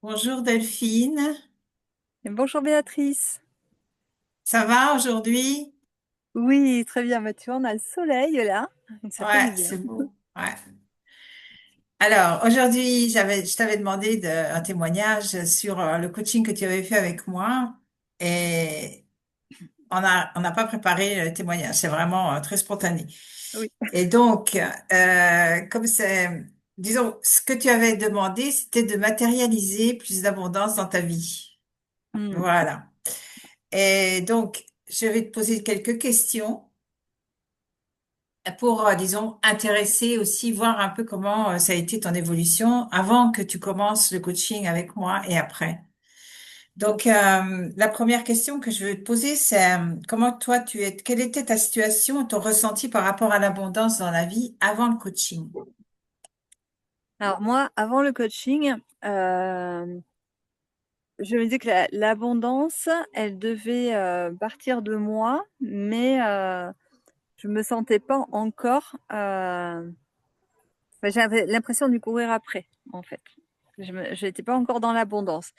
Bonjour Delphine, Et bonjour Béatrice. ça va aujourd'hui? Oui, très bien. Tu vois, on a le soleil là, donc ça fait Ouais, du bien. c'est beau. Ouais. Alors aujourd'hui, je t'avais demandé un témoignage sur le coaching que tu avais fait avec moi et on n'a pas préparé le témoignage, c'est vraiment très spontané. Oui. Et donc, comme c'est, disons, ce que tu avais demandé, c'était de matérialiser plus d'abondance dans ta vie. Hmm. Voilà. Et donc, je vais te poser quelques questions pour, disons, intéresser aussi, voir un peu comment ça a été ton évolution avant que tu commences le coaching avec moi et après. Donc, la première question que je veux te poser, c'est comment toi, quelle était ta situation, ton ressenti par rapport à l'abondance dans la vie avant le coaching? Alors moi, avant le coaching, je me disais que l'abondance, elle devait partir de moi, mais je me sentais pas encore. J'avais l'impression de courir après, en fait. Je n'étais pas encore dans l'abondance.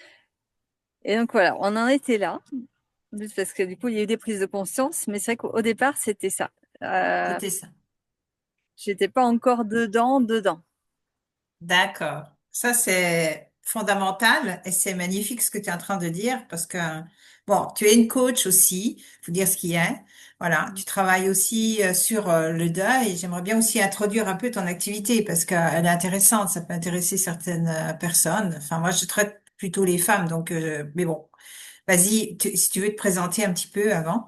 Et donc voilà, on en était là. Juste parce que du coup, il y a eu des prises de conscience, mais c'est vrai qu'au départ, c'était ça. Euh, C'était ça. J'étais pas encore dedans. D'accord. Ça, c'est fondamental et c'est magnifique ce que tu es en train de dire parce que, bon, tu es une coach aussi, faut dire ce qu'il y a. Voilà, tu travailles aussi sur le deuil. J'aimerais bien aussi introduire un peu ton activité parce qu'elle est intéressante, ça peut intéresser certaines personnes. Enfin, moi, je traite plutôt les femmes, donc, mais bon, vas-y, si tu veux te présenter un petit peu avant.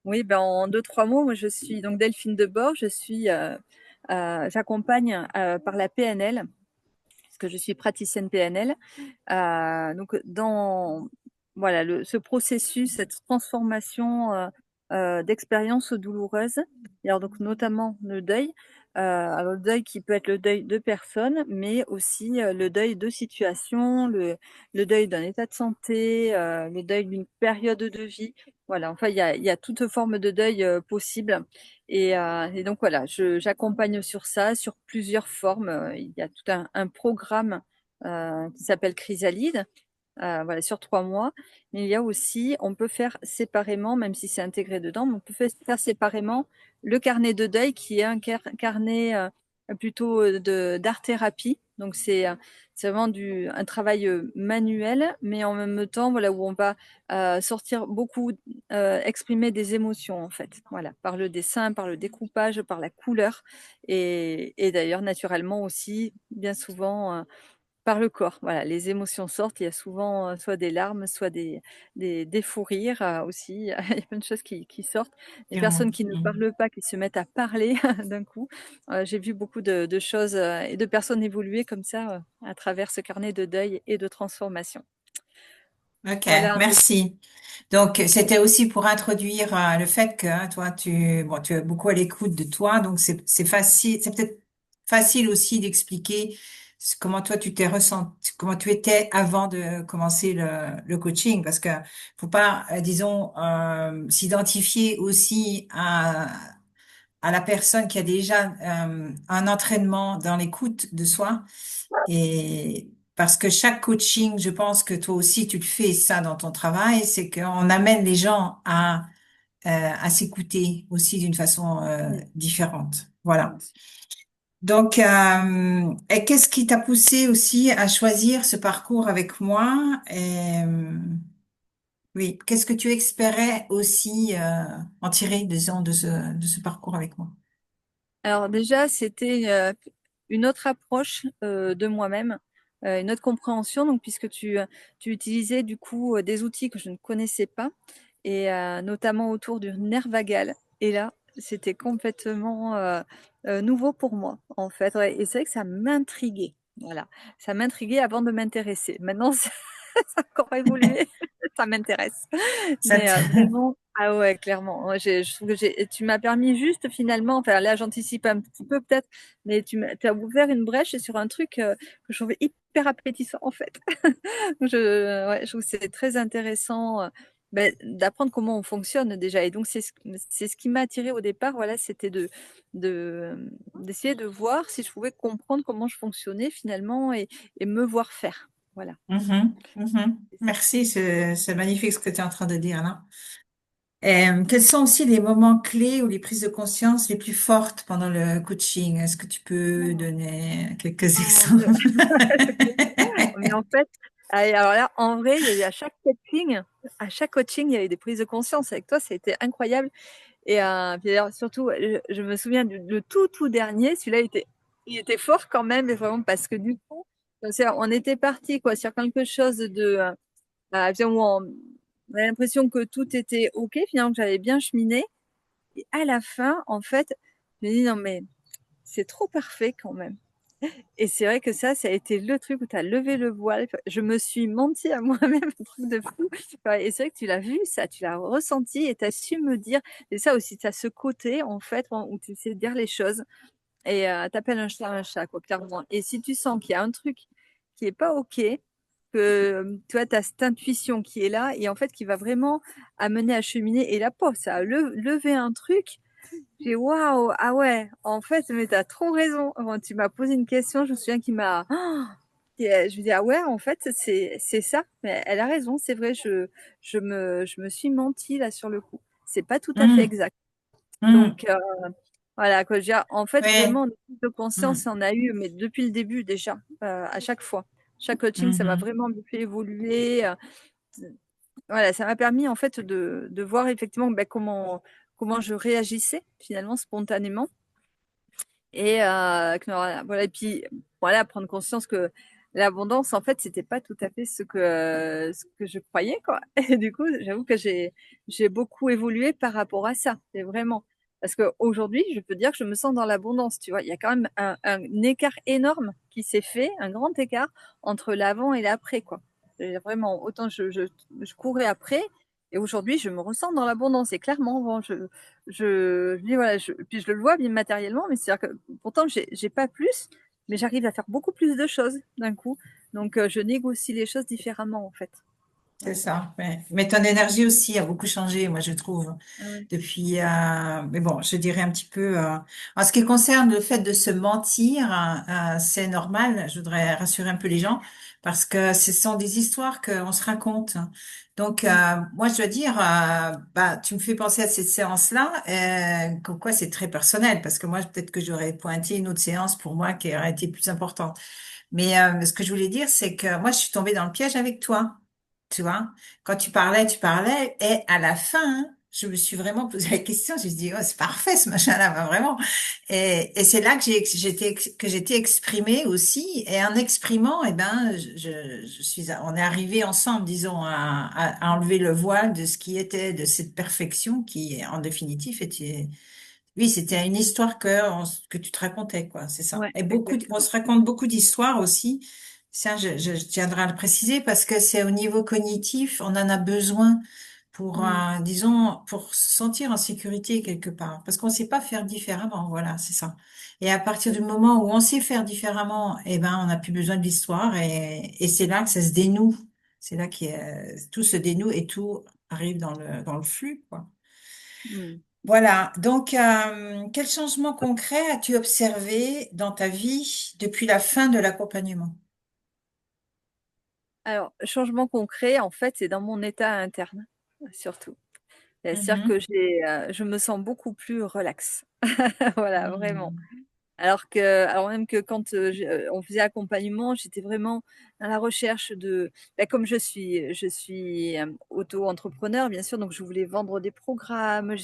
Oui, ben en deux, trois mots, moi je suis donc Delphine Debord, j'accompagne par la PNL, parce que je suis praticienne PNL. Donc dans voilà ce processus, cette transformation d'expériences douloureuses, et alors donc notamment le deuil. Alors le deuil qui peut être le deuil de personnes, mais aussi le deuil de situation, le deuil d'un état de santé, le deuil d'une période de vie. Voilà, enfin il y a toute forme de deuil possible. Et donc voilà, j'accompagne sur ça, sur plusieurs formes. Il y a tout un programme qui s'appelle Chrysalide, voilà, sur 3 mois. Mais il y a aussi, on peut faire séparément, même si c'est intégré dedans, mais on peut faire séparément le carnet de deuil qui est un carnet plutôt d'art-thérapie. Donc c'est vraiment un travail manuel, mais en même temps, voilà, où on va sortir beaucoup, exprimer des émotions en fait, voilà, par le dessin, par le découpage, par la couleur, et d'ailleurs naturellement aussi, bien souvent. Par le corps, voilà, les émotions sortent. Il y a souvent soit des larmes, soit des fous rires aussi. Il y a plein de choses qui sortent. Des personnes qui ne parlent pas, qui se mettent à parler d'un coup. J'ai vu beaucoup de choses et de personnes évoluer comme ça à travers ce carnet de deuil et de transformation. Ok, Voilà un peu. merci. Donc, c'était aussi pour introduire le fait que hein, toi, bon, tu es beaucoup à l'écoute de toi, donc c'est facile, c'est peut-être facile aussi d'expliquer comment toi tu t'es ressenti, comment tu étais avant de commencer le coaching, parce que faut pas, disons, s'identifier aussi à la personne qui a déjà un entraînement dans l'écoute de soi. Et parce que chaque coaching, je pense que toi aussi tu le fais ça dans ton travail, c'est qu'on amène les gens à s'écouter aussi d'une façon Mm. différente. Voilà. Mm. Donc, et qu'est-ce qui t'a poussé aussi à choisir ce parcours avec moi? Et, oui, qu'est-ce que tu espérais aussi en tirer, disons, de ce parcours avec moi? Alors déjà, c'était une autre approche de moi-même, une autre compréhension. Donc, puisque tu utilisais du coup des outils que je ne connaissais pas, et notamment autour du nerf vagal. Et là, c'était complètement nouveau pour moi, en fait. Ouais. Et c'est vrai que ça m'intriguait. Voilà, ça m'intriguait avant de m'intéresser. Maintenant, ça a encore évolué, ça m'intéresse. Ça Mais te- vraiment, ah ouais, clairement. Ouais, je trouve que tu m'as permis juste finalement, enfin là j'anticipe un petit peu peut-être, mais tu as ouvert une brèche sur un truc que je trouvais hyper appétissant en fait. Ouais, je trouve que c'est très intéressant d'apprendre comment on fonctionne déjà. Et donc c'est ce qui m'a attiré au départ, voilà, c'était d'essayer de voir si je pouvais comprendre comment je fonctionnais finalement et me voir faire. Voilà, Mhm, mhm. c'est ça. Merci, c'est magnifique ce que tu es en train de dire là. Quels sont aussi les moments clés ou les prises de conscience les plus fortes pendant le coaching? Est-ce que tu peux Oh, donner quelques oh mon Dieu. exemples? Mais en fait, alors là, en vrai, il y a eu à chaque coaching, il y a eu des prises de conscience. Avec toi, c'était incroyable. Et puis d'ailleurs, surtout, je me souviens du tout dernier, celui-là, il était fort quand même, mais vraiment parce que du coup, on était parti quoi sur quelque chose où on avait l'impression que tout était OK, finalement que j'avais bien cheminé. Et à la fin, en fait, je me dis non mais c'est trop parfait quand même. Et c'est vrai que ça a été le truc où tu as levé le voile. Je me suis menti à moi-même, un truc de fou. Ouais, et c'est vrai que tu l'as vu, ça, tu l'as ressenti et tu as su me dire. Et ça aussi, tu as ce côté, en fait, où tu sais dire les choses. Et t'appelles un chat, quoi, clairement. Et si tu sens qu'il y a un truc qui est pas OK, que tu vois, tu as cette intuition qui est là et en fait qui va vraiment amener à cheminer. Et la peau, ça a levé un truc. J'ai waouh, ah ouais, en fait, mais t'as trop raison. Quand tu m'as posé une question, je me souviens qu'il m'a. Je me dis, ah ouais, en fait, c'est ça. Mais elle a raison, c'est vrai, je me suis menti là sur le coup. C'est pas tout à fait Mm, exact. mm. Donc, voilà, quoi. En fait, Ouais. vraiment, une prise de conscience, Mm, on a eu, mais depuis le début déjà, à chaque fois. Chaque coaching, ça m'a mhm. vraiment fait évoluer. Voilà, ça m'a permis en fait de voir effectivement ben, comment je réagissais finalement spontanément. Et, voilà, et puis voilà, prendre conscience que l'abondance, en fait, c'était pas tout à fait ce que je croyais, quoi. Et du coup, j'avoue que j'ai beaucoup évolué par rapport à ça. C'est vraiment. Parce qu'aujourd'hui, je peux dire que je me sens dans l'abondance, tu vois. Il y a quand même un écart énorme qui s'est fait, un grand écart entre l'avant et l'après, quoi. Vraiment, autant je courais après, et aujourd'hui, je me ressens dans l'abondance. Et clairement, bon, je dis voilà, puis je le vois bien matériellement, mais c'est-à-dire que pourtant j'ai pas plus, mais j'arrive à faire beaucoup plus de choses d'un coup. Donc je négocie les choses différemment en fait. C'est Ouais. ça. Ouais. Mais ton énergie aussi a beaucoup changé, moi, je trouve, Ah ouais. depuis. Mais bon, je dirais un petit peu. En ce qui concerne le fait de se mentir, c'est normal. Je voudrais rassurer un peu les gens parce que ce sont des histoires qu'on se raconte. Donc, Mm. moi, je dois dire, bah, tu me fais penser à cette séance-là, comme quoi c'est très personnel, parce que moi, peut-être que j'aurais pointé une autre séance pour moi qui aurait été plus importante. Mais ce que je voulais dire, c'est que moi, je suis tombée dans le piège avec toi. Tu vois, quand tu parlais, et à la fin, je me suis vraiment posé la question. Je me suis dit, oh, c'est parfait ce machin-là, bah, vraiment. Et c'est là que j'étais exprimée aussi. Et en exprimant, eh ben, on est arrivé ensemble, disons, à enlever le voile de ce qui était de cette perfection qui, en définitive, était oui, c'était une histoire que tu te racontais, quoi, c'est ça. Ouais, Et on exactement. se raconte beaucoup d'histoires aussi. Ça, je tiendrai à le préciser parce que c'est au niveau cognitif, on en a besoin pour, Mm. disons, pour se sentir en sécurité quelque part. Parce qu'on sait pas faire différemment, voilà, c'est ça. Et à partir du moment où on sait faire différemment, eh ben, on n'a plus besoin de l'histoire et c'est là que ça se dénoue. C'est là que tout se dénoue et tout arrive dans le flux, quoi. Mm. Voilà. Donc, quel changement concret as-tu observé dans ta vie depuis la fin de l'accompagnement? Alors, changement concret, en fait, c'est dans mon état interne, surtout. C'est-à-dire que Mhm. je me sens beaucoup plus relax. Voilà, vraiment. Mhm. Alors même que quand on faisait accompagnement, j'étais vraiment dans la recherche comme je suis auto-entrepreneur, bien sûr, donc je voulais vendre des programmes.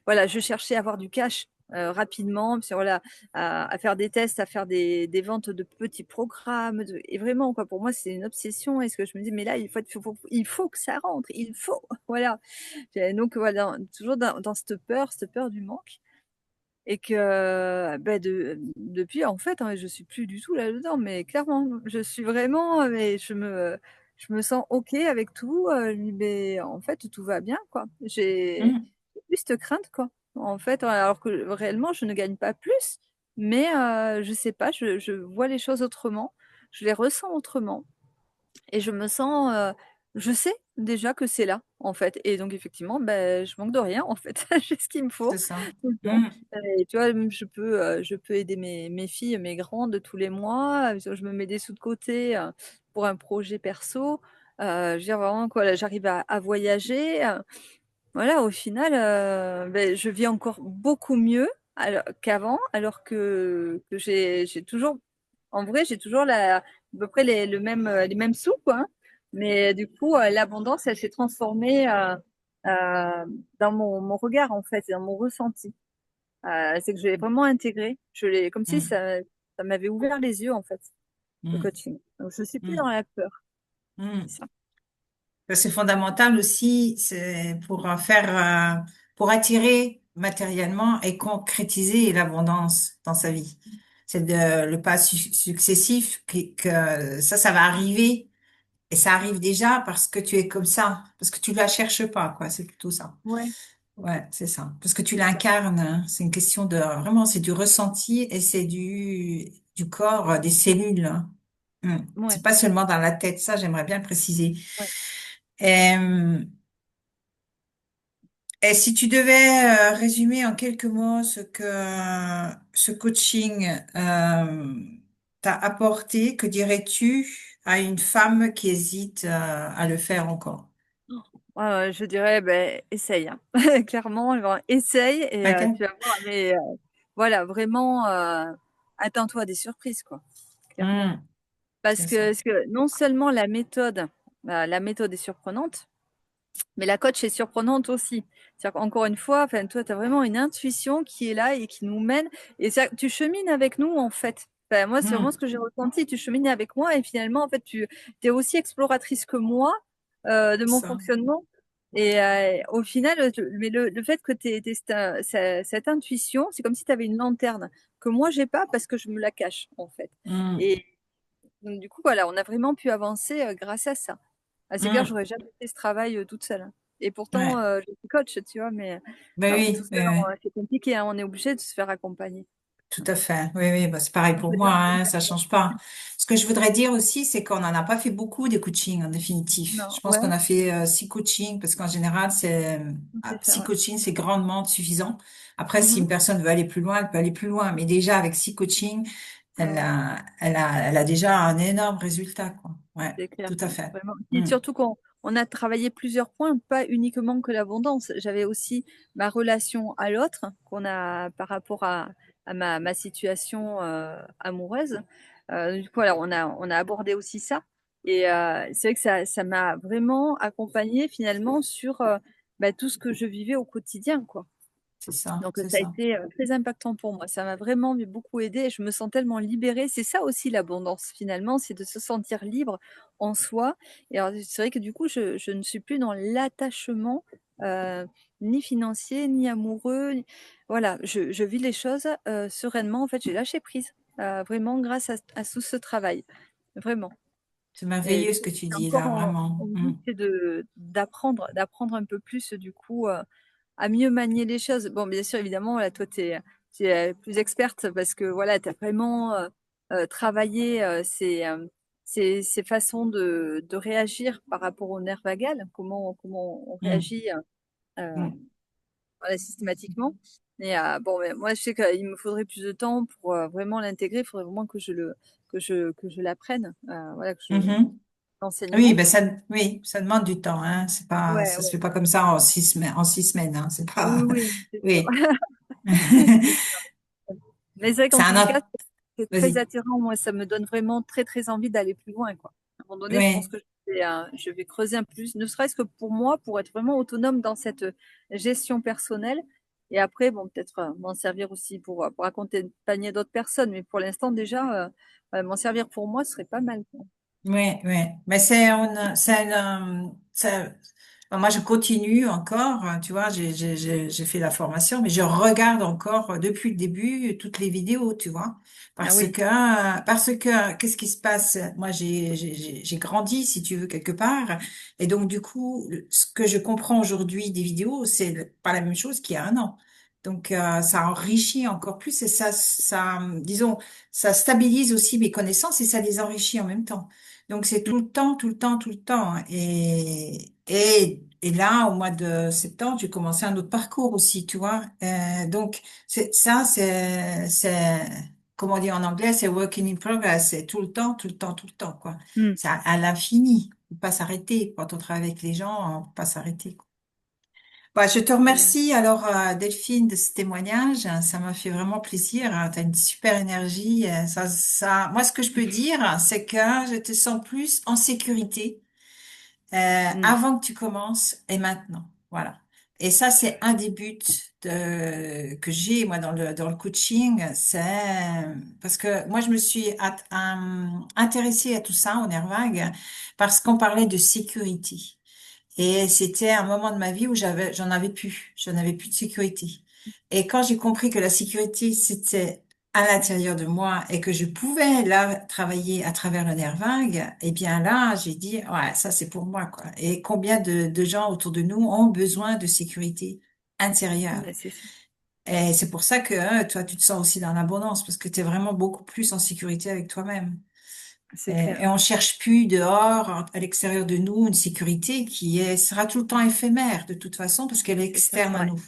Voilà, je cherchais à avoir du cash rapidement, puis voilà, à faire des tests, à faire des ventes de petits programmes. Et vraiment, quoi, pour moi, c'est une obsession. Et ce que je me dis, mais là, il faut que ça rentre, il faut, voilà. Donc voilà, toujours dans cette peur du manque. Et que depuis, en fait, hein, je suis plus du tout là-dedans, mais clairement, je suis vraiment, mais je me sens OK avec tout. Mais en fait, tout va bien, quoi. Mhm. J'ai plus cette crainte, quoi. En fait, alors que réellement, je ne gagne pas plus, mais je sais pas, je vois les choses autrement, je les ressens autrement. Et je me sens, je sais déjà que c'est là, en fait. Et donc, effectivement, ben, je manque de rien, en fait. J'ai ce qu'il me C'est faut ça. tout le temps. Mhm. Et tu vois, je peux aider mes filles, mes grandes tous les mois. Je me mets des sous de côté pour un projet perso. Je veux dire vraiment quoi, là, j'arrive à voyager. Voilà, au final, ben, je vis encore beaucoup mieux qu'avant, alors que j'ai toujours, en vrai, j'ai toujours à peu près les mêmes sous, quoi, hein. Mais du coup, l'abondance, elle s'est transformée dans mon regard, en fait, et dans mon ressenti. C'est que je l'ai vraiment intégré. Comme si mm, ça m'avait ouvert les yeux, en fait, le mm, coaching. Donc, je suis plus dans mm, la peur. C'est mm. ça. C'est fondamental aussi, c'est pour attirer matériellement et concrétiser l'abondance dans sa vie. C'est le pas successif que ça va arriver et ça arrive déjà parce que tu es comme ça, parce que tu la cherches pas, quoi. C'est plutôt ça. Ouais, Ouais, c'est ça. Parce que tu c'est ça. l'incarnes, hein. C'est une question de, vraiment, c'est du ressenti et c'est du corps, des cellules, hein. Ouais, C'est pas seulement dans la tête, ça, j'aimerais bien le préciser. ouais. Euh, Et si tu devais résumer en quelques mots ce que ce coaching t'a apporté, que dirais-tu à une femme qui hésite à le faire encore? Je dirais, ben, essaye, hein. Clairement, genre, essaye et Ok? tu vas voir. Mais voilà, vraiment, attends-toi à des surprises, quoi. Clairement. C'est ça. Parce que non seulement la méthode est surprenante, mais la coach est surprenante aussi. C'est-à-dire qu'encore une fois, enfin, toi, tu as vraiment une intuition qui est là et qui nous mène. Et tu chemines avec nous, en fait. Enfin, moi, c'est vraiment ce Hmm, que j'ai ressenti. Tu chemines avec moi et finalement, en fait, tu es aussi exploratrice que moi de mon ça. fonctionnement. Et au final, mais le fait que tu aies cette intuition, c'est comme si tu avais une lanterne que moi, j'ai pas parce que je me la cache, en fait. Hmm, Et donc, du coup, voilà, on a vraiment pu avancer grâce à ça. Ah, c'est clair, hmm, j'aurais jamais fait ce travail toute seule, hein. Et pourtant, ouais. je suis coach, tu vois, mais Ben non, tout oui, seul, oui, oui. c'est compliqué, hein. On est obligé de se faire accompagner. Tout à fait. Oui, oui, bah, c'est pareil On pour peut moi, dire la bonne hein, ça personne. change pas. Ce que je voudrais dire aussi, c'est qu'on n'en a pas fait beaucoup des coachings en définitif. Non, Je pense qu'on ouais, a fait 6 coachings parce qu'en général, c'est ça, six ouais. coachings, c'est grandement suffisant. Après, si Mhm. une personne veut aller plus loin, elle peut aller plus loin. Mais déjà, avec 6 coachings, Ouais, ouais, elle a déjà un énorme résultat, quoi. Ouais, c'est clair, tout à ouais, fait. vraiment. Et Mm. surtout qu'on a travaillé plusieurs points, pas uniquement que l'abondance. J'avais aussi ma relation à l'autre, qu'on a par rapport à ma situation amoureuse. Du coup, voilà, on a abordé aussi ça. Et c'est vrai que ça m'a vraiment accompagnée finalement sur bah, tout ce que je vivais au quotidien, quoi. C'est ça, Donc, c'est ça a ça. été très impactant pour moi. Ça m'a vraiment beaucoup aidé et je me sens tellement libérée. C'est ça aussi l'abondance, finalement, c'est de se sentir libre en soi. Et alors, c'est vrai que du coup, je ne suis plus dans l'attachement euh, ni financier, ni amoureux. Voilà, je vis les choses sereinement. En fait, j'ai lâché prise, vraiment grâce à tout ce travail. Vraiment. C'est Et merveilleux du ce coup, que tu c'est dis encore là, vraiment. en Mm. vie, c'est d'apprendre un peu plus, du coup, à mieux manier les choses. Bon, bien sûr, évidemment, là, toi, tu es plus experte parce que voilà, tu as vraiment travaillé ces façons de réagir par rapport au nerf vagal, comment on Mm. réagit Mm. voilà, systématiquement. Et bon, mais moi, je sais qu'il me faudrait plus de temps pour vraiment l'intégrer. Il faudrait vraiment que je l'apprenne, voilà, que je Mhm. Oui, l'enseignement. ben oui, ça demande du temps, hein. C'est pas, Ouais, ça se ouais. fait pas comme ça en 6 semaines, hein. C'est Oui, pas, oui, c'est sûr. oui. Mais c'est vrai C'est qu'en tous un les cas, autre, c'est très vas-y. attirant. Moi, ça me donne vraiment très, très envie d'aller plus loin, quoi. À un moment donné, je pense Oui, que je vais creuser un peu plus, ne serait-ce que pour moi, pour être vraiment autonome dans cette gestion personnelle. Et après, bon, peut-être m'en servir aussi pour accompagner d'autres personnes. Mais pour l'instant, déjà, m'en servir pour moi, ce serait pas mal, quoi. oui, oui. Mais enfin, moi, je continue encore, hein, tu vois, j'ai fait la formation, mais je regarde encore depuis le début toutes les vidéos, tu vois, Ah oui, qu'est-ce qui se passe? Moi, j'ai grandi, si tu veux, quelque part, et donc, du coup, ce que je comprends aujourd'hui des vidéos, c'est pas la même chose qu'il y a un an. Donc, ça enrichit encore plus et disons, ça stabilise aussi mes connaissances et ça les enrichit en même temps. Donc c'est tout le temps, tout le temps, tout le temps, hein. Et là, au mois de septembre, j'ai commencé un autre parcours aussi, tu vois. Donc c'est ça, c'est comment dire en anglais, c'est working in progress, c'est tout le temps, tout le temps, tout le temps, quoi. Mm. C'est à l'infini. Faut pas s'arrêter. Quand on travaille avec les gens, on peut pas s'arrêter, quoi. Bah, je te Et, remercie alors, Delphine, de ce témoignage. Ça m'a fait vraiment plaisir. Tu as une super énergie. Moi, ce que je peux dire, c'est que je te sens plus en sécurité mm. avant que tu commences et maintenant. Voilà. Et ça, c'est un des buts que j'ai, moi, dans le coaching. C'est parce que moi, je me suis intéressée à tout ça, au nerf vague, parce qu'on parlait de sécurité. Et c'était un moment de ma vie où j'en avais plus de sécurité. Et quand j'ai compris que la sécurité, c'était à l'intérieur de moi et que je pouvais là travailler à travers le nerf vague, eh bien là, j'ai dit, ouais, ça c'est pour moi, quoi. Et combien de gens autour de nous ont besoin de sécurité intérieure. Mais c'est ça, Et c'est pour ça que toi, tu te sens aussi dans l'abondance parce que tu es vraiment beaucoup plus en sécurité avec toi-même. c'est Et clair. on cherche plus dehors, à l'extérieur de nous, une sécurité sera tout le temps éphémère de toute façon parce qu'elle est C'est ça, externe à ouais, nous.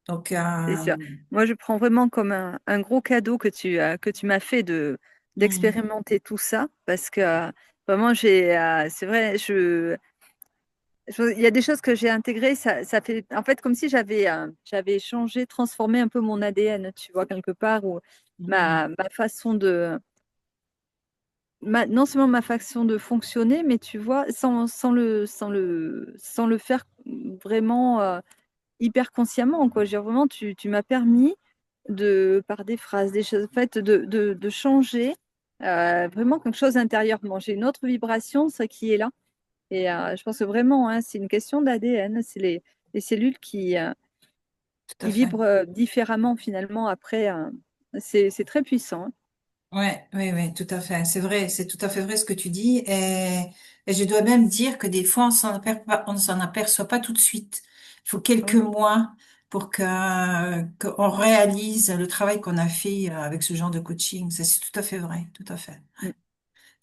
Donc, c'est sûr. Moi, je prends vraiment comme un gros cadeau que tu m'as fait hmm, d'expérimenter tout ça parce que vraiment, c'est vrai, il y a des choses que j'ai intégrées, ça fait en fait comme si j'avais changé, transformé un peu mon ADN, tu vois, quelque part, ou hmm, ma façon non seulement ma façon de fonctionner, mais tu vois, sans le faire vraiment hyper consciemment, quoi. Je veux dire, vraiment, tu m'as permis par des phrases, des choses, en fait, de changer vraiment quelque chose intérieurement. J'ai une autre vibration, ça qui est là. Et je pense que vraiment, hein, c'est une question d'ADN. C'est les cellules tout à qui fait. vibrent différemment finalement après. C'est très puissant, hein. Ouais, oui, oui, tout à fait. C'est vrai, c'est tout à fait vrai ce que tu dis. Et je dois même dire que des fois, on ne s'en aperçoit pas tout de suite. Il faut quelques Oui, mois pour qu'on réalise le travail qu'on a fait avec ce genre de coaching. Ça, c'est tout à fait vrai, tout à fait. mm,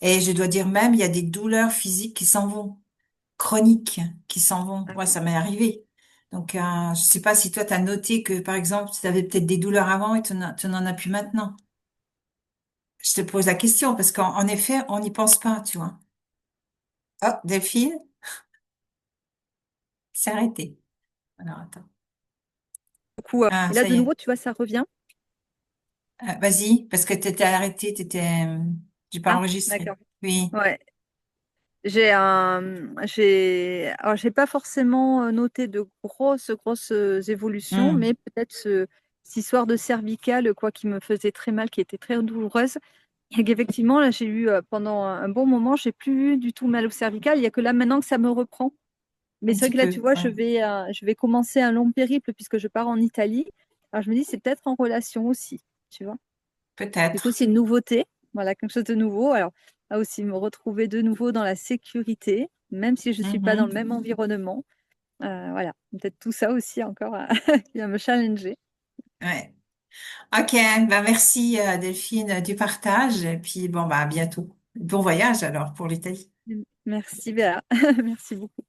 Et je dois dire même, il y a des douleurs physiques qui s'en vont, chroniques qui s'en vont. ah Moi, oui. ça m'est arrivé. Donc, je sais pas si toi, tu as noté que, par exemple, tu avais peut-être des douleurs avant et tu n'en as plus maintenant. Je te pose la question parce qu'en effet, on n'y pense pas, tu vois. Oh, Delphine, c'est arrêté. Alors, attends. Beaucoup, Ah, et là, ça de y est. nouveau, tu vois, ça revient. Vas-y, parce que t'étais arrêté, j'ai pas Ah, enregistré. d'accord. Oui. Ouais. Alors, j'ai pas forcément noté de grosses évolutions, Hmm. mais peut-être cette histoire de cervicale, quoi, qui me faisait très mal, qui était très douloureuse. Et qu'effectivement, là, j'ai eu pendant un bon moment, j'ai plus eu du tout mal au cervical. Il y a que là maintenant que ça me reprend. Mais Un c'est vrai petit que là, tu peu, vois, ouais. je vais commencer un long périple puisque je pars en Italie. Alors je me dis, c'est peut-être en relation aussi, tu vois. Du coup, Peut-être. c'est une nouveauté, voilà, quelque chose de nouveau. Alors, là aussi, me retrouver de nouveau dans la sécurité, même si je ne suis pas dans le Mhm. même environnement. Voilà, peut-être tout ça aussi encore qui va me challenger. Ouais. Ok, bah merci Delphine du partage. Et puis bon, bah à bientôt. Bon voyage alors pour l'Italie. Merci Béa, merci beaucoup.